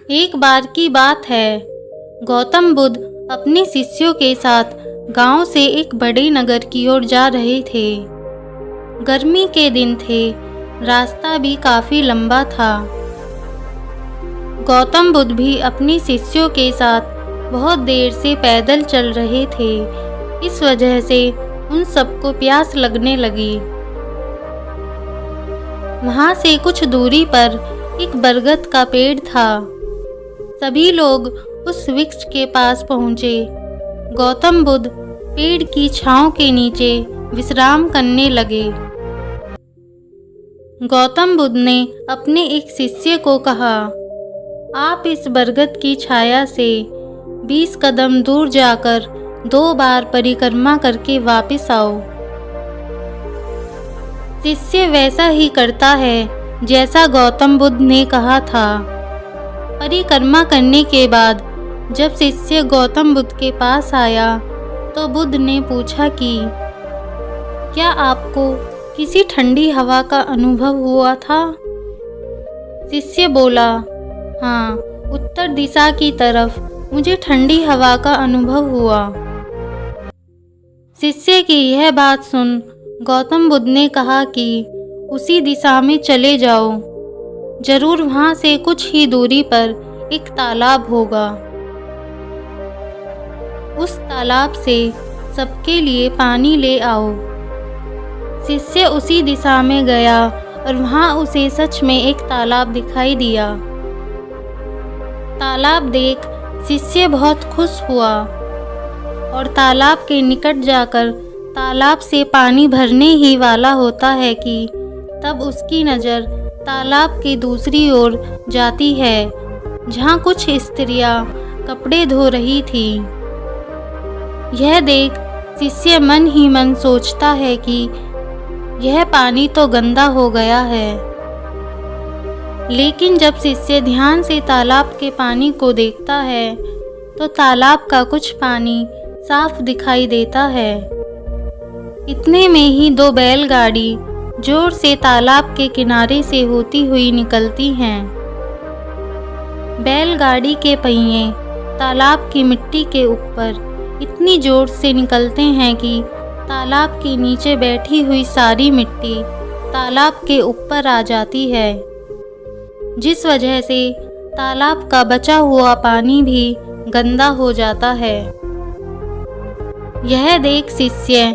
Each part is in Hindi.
एक बार की बात है, गौतम बुद्ध अपने शिष्यों के साथ गांव से एक बड़े नगर की ओर जा रहे थे। गर्मी के दिन थे, रास्ता भी काफी लंबा था। गौतम बुद्ध भी अपने शिष्यों के साथ बहुत देर से पैदल चल रहे थे। इस वजह से उन सबको प्यास लगने लगी। वहां से कुछ दूरी पर एक बरगद का पेड़ था। सभी लोग उस वृक्ष के पास पहुंचे। गौतम बुद्ध पेड़ की छांव के नीचे विश्राम करने लगे। गौतम बुद्ध ने अपने एक शिष्य को कहा, आप इस बरगद की छाया से 20 कदम दूर जाकर 2 बार परिक्रमा करके वापस आओ। शिष्य वैसा ही करता है जैसा गौतम बुद्ध ने कहा था। परिक्रमा करने के बाद जब शिष्य गौतम बुद्ध के पास आया तो बुद्ध ने पूछा कि क्या आपको किसी ठंडी हवा का अनुभव हुआ था? शिष्य बोला, हाँ, उत्तर दिशा की तरफ मुझे ठंडी हवा का अनुभव हुआ। शिष्य की यह बात सुन गौतम बुद्ध ने कहा कि उसी दिशा में चले जाओ, जरूर वहां से कुछ ही दूरी पर एक तालाब होगा। उस तालाब से सबके लिए पानी ले आओ। शिष्य उसी दिशा में गया और वहां उसे सच में एक तालाब दिखाई दिया। तालाब देख शिष्य बहुत खुश हुआ और तालाब के निकट जाकर तालाब से पानी भरने ही वाला होता है कि तब उसकी नज़र तालाब की दूसरी ओर जाती है, जहाँ कुछ स्त्रियां कपड़े धो रही थी। यह देख शिष्य मन ही मन सोचता है कि यह पानी तो गंदा हो गया है। लेकिन जब शिष्य ध्यान से तालाब के पानी को देखता है तो तालाब का कुछ पानी साफ दिखाई देता है। इतने में ही 2 बैलगाड़ी जोर से तालाब के किनारे से होती हुई निकलती हैं। बैलगाड़ी के पहिए तालाब की मिट्टी के ऊपर इतनी जोर से निकलते हैं कि तालाब के नीचे बैठी हुई सारी मिट्टी तालाब के ऊपर आ जाती है, जिस वजह से तालाब का बचा हुआ पानी भी गंदा हो जाता है। यह देख शिष्य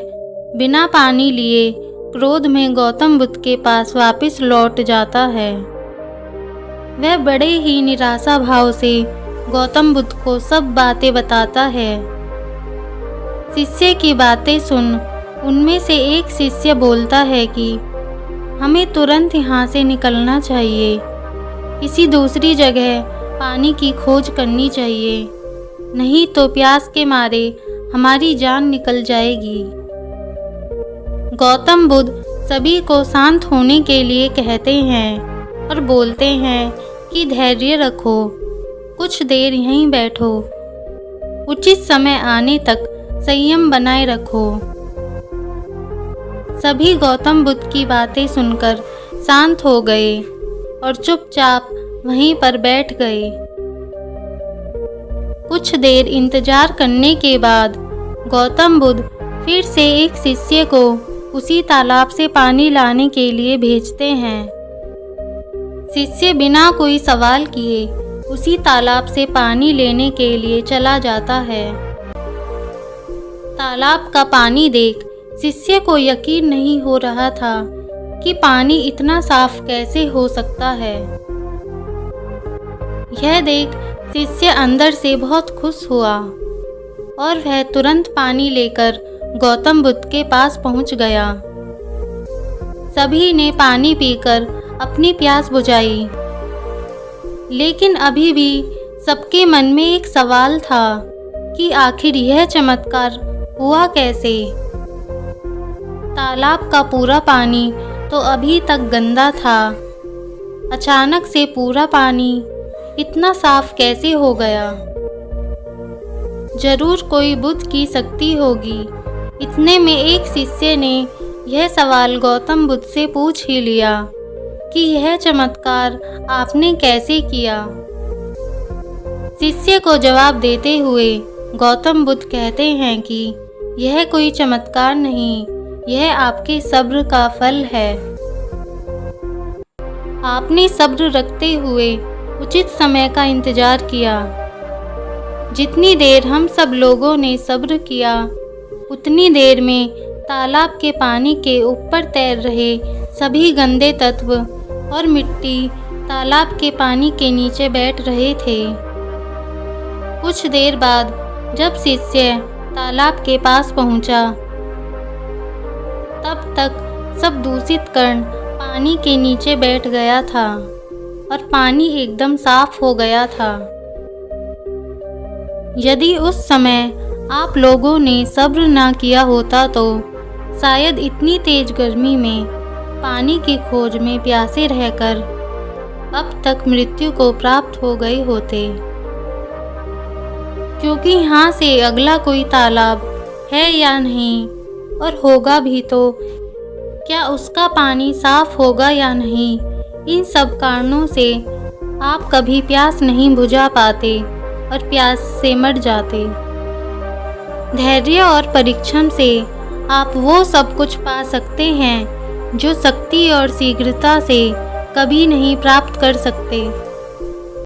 बिना पानी लिए क्रोध में गौतम बुद्ध के पास वापस लौट जाता है। वह बड़े ही निराशा भाव से गौतम बुद्ध को सब बातें बताता है। शिष्य की बातें सुन उनमें से एक शिष्य बोलता है कि हमें तुरंत यहाँ से निकलना चाहिए, किसी दूसरी जगह पानी की खोज करनी चाहिए, नहीं तो प्यास के मारे हमारी जान निकल जाएगी। गौतम बुद्ध सभी को शांत होने के लिए कहते हैं और बोलते हैं कि धैर्य रखो, कुछ देर यहीं बैठो, उचित समय आने तक संयम बनाए रखो। सभी गौतम बुद्ध की बातें सुनकर शांत हो गए और चुपचाप वहीं पर बैठ गए। कुछ देर इंतजार करने के बाद गौतम बुद्ध फिर से एक शिष्य को उसी तालाब से पानी लाने के लिए भेजते हैं। शिष्य बिना कोई सवाल किए उसी तालाब से पानी लेने के लिए चला जाता है। तालाब का पानी देख शिष्य को यकीन नहीं हो रहा था कि पानी इतना साफ कैसे हो सकता है। यह देख शिष्य अंदर से बहुत खुश हुआ और वह तुरंत पानी लेकर गौतम बुद्ध के पास पहुंच गया। सभी ने पानी पीकर अपनी प्यास बुझाई, लेकिन अभी भी सबके मन में एक सवाल था कि आखिर यह चमत्कार हुआ कैसे। तालाब का पूरा पानी तो अभी तक गंदा था, अचानक से पूरा पानी इतना साफ कैसे हो गया? जरूर कोई बुद्ध की शक्ति होगी। इतने में एक शिष्य ने यह सवाल गौतम बुद्ध से पूछ ही लिया कि यह चमत्कार आपने कैसे किया। शिष्य को जवाब देते हुए गौतम बुद्ध कहते हैं कि यह कोई चमत्कार नहीं, यह आपके सब्र का फल है। आपने सब्र रखते हुए उचित समय का इंतजार किया। जितनी देर हम सब लोगों ने सब्र किया, उतनी देर में तालाब के पानी के ऊपर तैर रहे सभी गंदे तत्व और मिट्टी तालाब के पानी के नीचे बैठ रहे थे। कुछ देर बाद जब शिष्य तालाब के पास पहुंचा, तब तक सब दूषित कण पानी के नीचे बैठ गया था और पानी एकदम साफ हो गया था। यदि उस समय आप लोगों ने सब्र ना किया होता तो शायद इतनी तेज गर्मी में पानी की खोज में प्यासे रहकर अब तक मृत्यु को प्राप्त हो गए होते। क्योंकि यहाँ से अगला कोई तालाब है या नहीं, और होगा भी तो क्या उसका पानी साफ होगा या नहीं, इन सब कारणों से आप कभी प्यास नहीं बुझा पाते और प्यास से मर जाते। धैर्य और परिश्रम से आप वो सब कुछ पा सकते हैं जो शक्ति और शीघ्रता से कभी नहीं प्राप्त कर सकते।